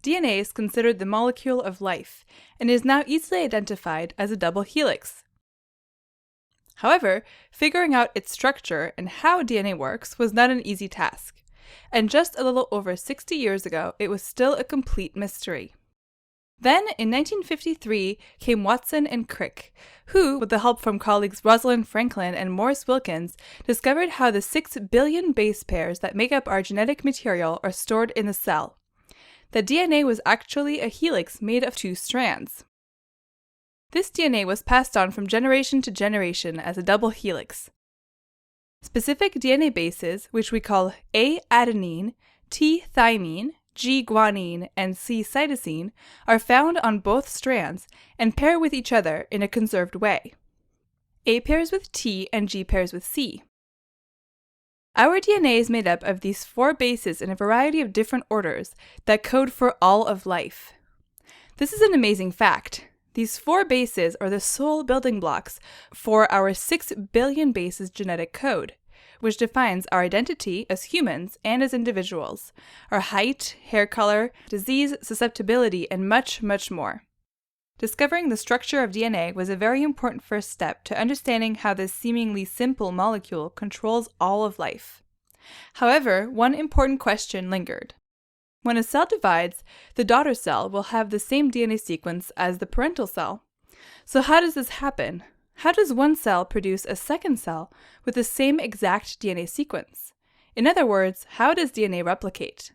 DNA is considered the molecule of life and is now easily identified as a double helix. However, figuring out its structure and how DNA works was not an easy task, and just a little over 60 years ago, it was still a complete mystery. Then, in 1953, came Watson and Crick, who, with the help from colleagues Rosalind Franklin and Maurice Wilkins, discovered how the 6 billion base pairs that make up our genetic material are stored in the cell. The DNA was actually a helix made of 2 strands. This DNA was passed on from generation to generation as a double helix. Specific DNA bases, which we call A-adenine, T-thymine, G-guanine, and C-cytosine, are found on both strands and pair with each other in a conserved way. A pairs with T and G pairs with C. Our DNA is made up of these 4 bases in a variety of different orders that code for all of life. This is an amazing fact. These 4 bases are the sole building blocks for our 6 billion bases genetic code, which defines our identity as humans and as individuals, our height, hair color, disease susceptibility, and much, much more. Discovering the structure of DNA was a very important first step to understanding how this seemingly simple molecule controls all of life. However, one important question lingered. When a cell divides, the daughter cell will have the same DNA sequence as the parental cell. So how does this happen? How does one cell produce a second cell with the same exact DNA sequence? In other words, how does DNA replicate?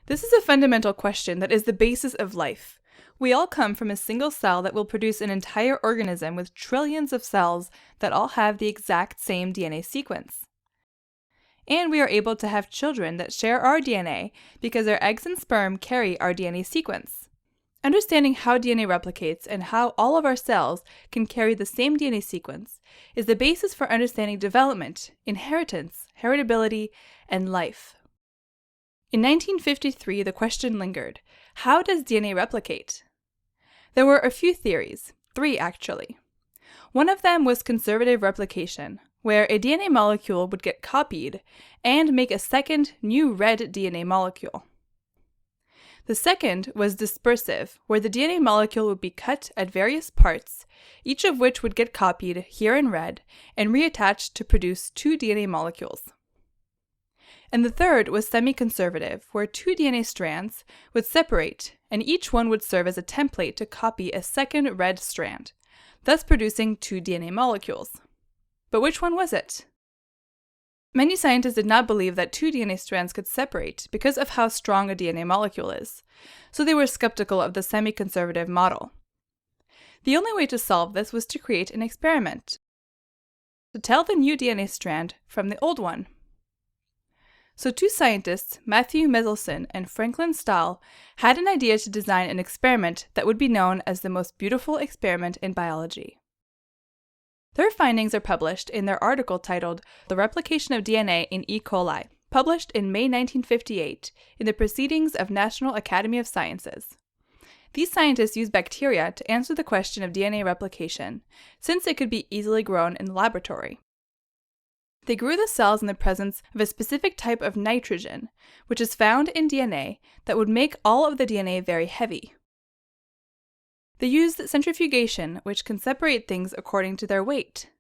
This is a fundamental question that is the basis of life. We all come from a single cell that will produce an entire organism with trillions of cells that all have the exact same DNA sequence. And we are able to have children that share our DNA because our eggs and sperm carry our DNA sequence. Understanding how DNA replicates and how all of our cells can carry the same DNA sequence is the basis for understanding development, inheritance, heritability, and life. In 1953, the question lingered, how does DNA replicate? There were a few theories, 3 actually. One of them was conservative replication, where a DNA molecule would get copied and make a second new red DNA molecule. The second was dispersive, where the DNA molecule would be cut at various parts, each of which would get copied here in red and reattached to produce 2 DNA molecules. And the third was semi-conservative, where 2 DNA strands would separate, and each one would serve as a template to copy a second red strand, thus producing 2 DNA molecules. But which one was it? Many scientists did not believe that 2 DNA strands could separate because of how strong a DNA molecule is, so they were skeptical of the semi-conservative model. The only way to solve this was to create an experiment, to tell the new DNA strand from the old one. So 2 scientists, Matthew Meselson and Franklin Stahl, had an idea to design an experiment that would be known as the most beautiful experiment in biology. Their findings are published in their article titled The Replication of DNA in E. coli, published in May 1958 in the Proceedings of National Academy of Sciences. These scientists used bacteria to answer the question of DNA replication, since it could be easily grown in the laboratory. They grew the cells in the presence of a specific type of nitrogen, which is found in DNA that would make all of the DNA very heavy. They used centrifugation, which can separate things according to their weight.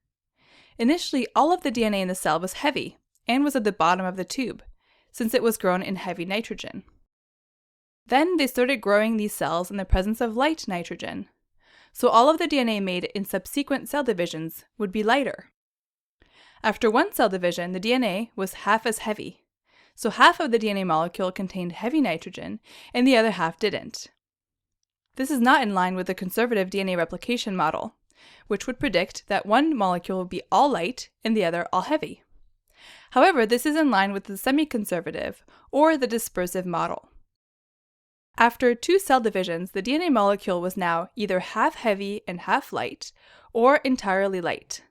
Initially, all of the DNA in the cell was heavy and was at the bottom of the tube, since it was grown in heavy nitrogen. Then they started growing these cells in the presence of light nitrogen, so all of the DNA made in subsequent cell divisions would be lighter. After one cell division, the DNA was half as heavy, so half of the DNA molecule contained heavy nitrogen and the other half didn't. This is not in line with the conservative DNA replication model, which would predict that one molecule would be all light and the other all heavy. However, this is in line with the semi-conservative or the dispersive model. After 2 cell divisions, the DNA molecule was now either half heavy and half light, or entirely light.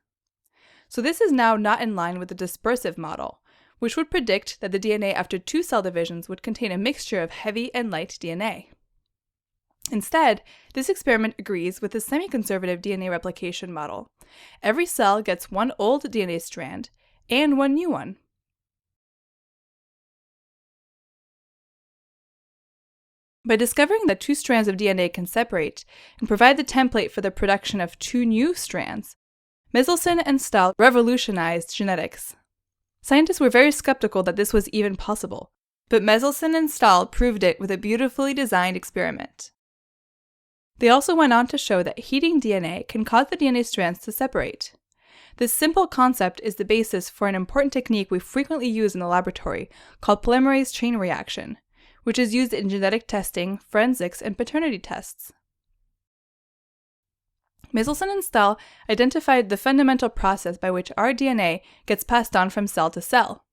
So this is now not in line with the dispersive model, which would predict that the DNA after 2 cell divisions would contain a mixture of heavy and light DNA. Instead, this experiment agrees with the semi-conservative DNA replication model. Every cell gets one old DNA strand and one new one. By discovering that two strands of DNA can separate and provide the template for the production of two new strands, Michelson and Stahl revolutionized genetics. Scientists were very skeptical that this was even possible, but Michelson and Stahl proved it with a beautifully designed experiment. They also went on to show that heating DNA can cause the DNA strands to separate. This simple concept is the basis for an important technique we frequently use in the laboratory called polymerase chain reaction, which is used in genetic testing, forensics, and paternity tests. Michelson and Stahl identified the fundamental process by which our DNA gets passed on from cell to cell.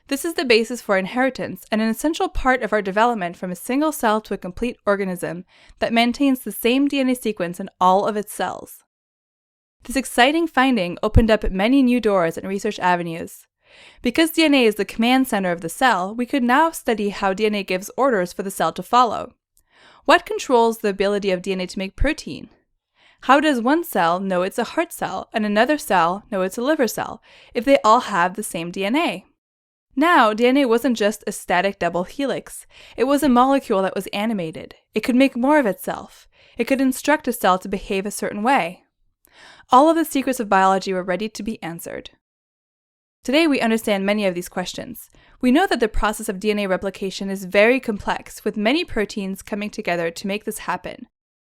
This is the basis for inheritance and an essential part of our development from a single cell to a complete organism that maintains the same DNA sequence in all of its cells. This exciting finding opened up many new doors and research avenues. Because DNA is the command center of the cell, we could now study how DNA gives orders for the cell to follow. What controls the ability of DNA to make protein? How does one cell know it's a heart cell and another cell know it's a liver cell if they all have the same DNA? Now, DNA wasn't just a static double helix. It was a molecule that was animated. It could make more of itself. It could instruct a cell to behave a certain way. All of the secrets of biology were ready to be answered. Today, we understand many of these questions. We know that the process of DNA replication is very complex, with many proteins coming together to make this happen,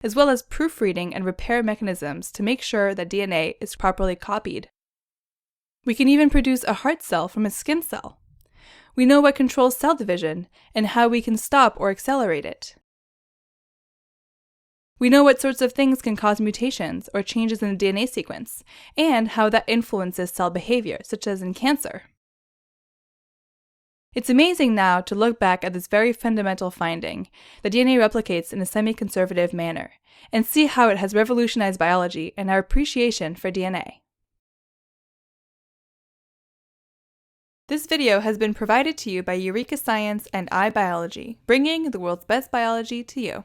as well as proofreading and repair mechanisms to make sure that DNA is properly copied. We can even produce a heart cell from a skin cell. We know what controls cell division and how we can stop or accelerate it. We know what sorts of things can cause mutations or changes in the DNA sequence, and how that influences cell behavior, such as in cancer. It's amazing now to look back at this very fundamental finding, that DNA replicates in a semi-conservative manner, and see how it has revolutionized biology and our appreciation for DNA. This video has been provided to you by Eureka Science and iBiology, bringing the world's best biology to you.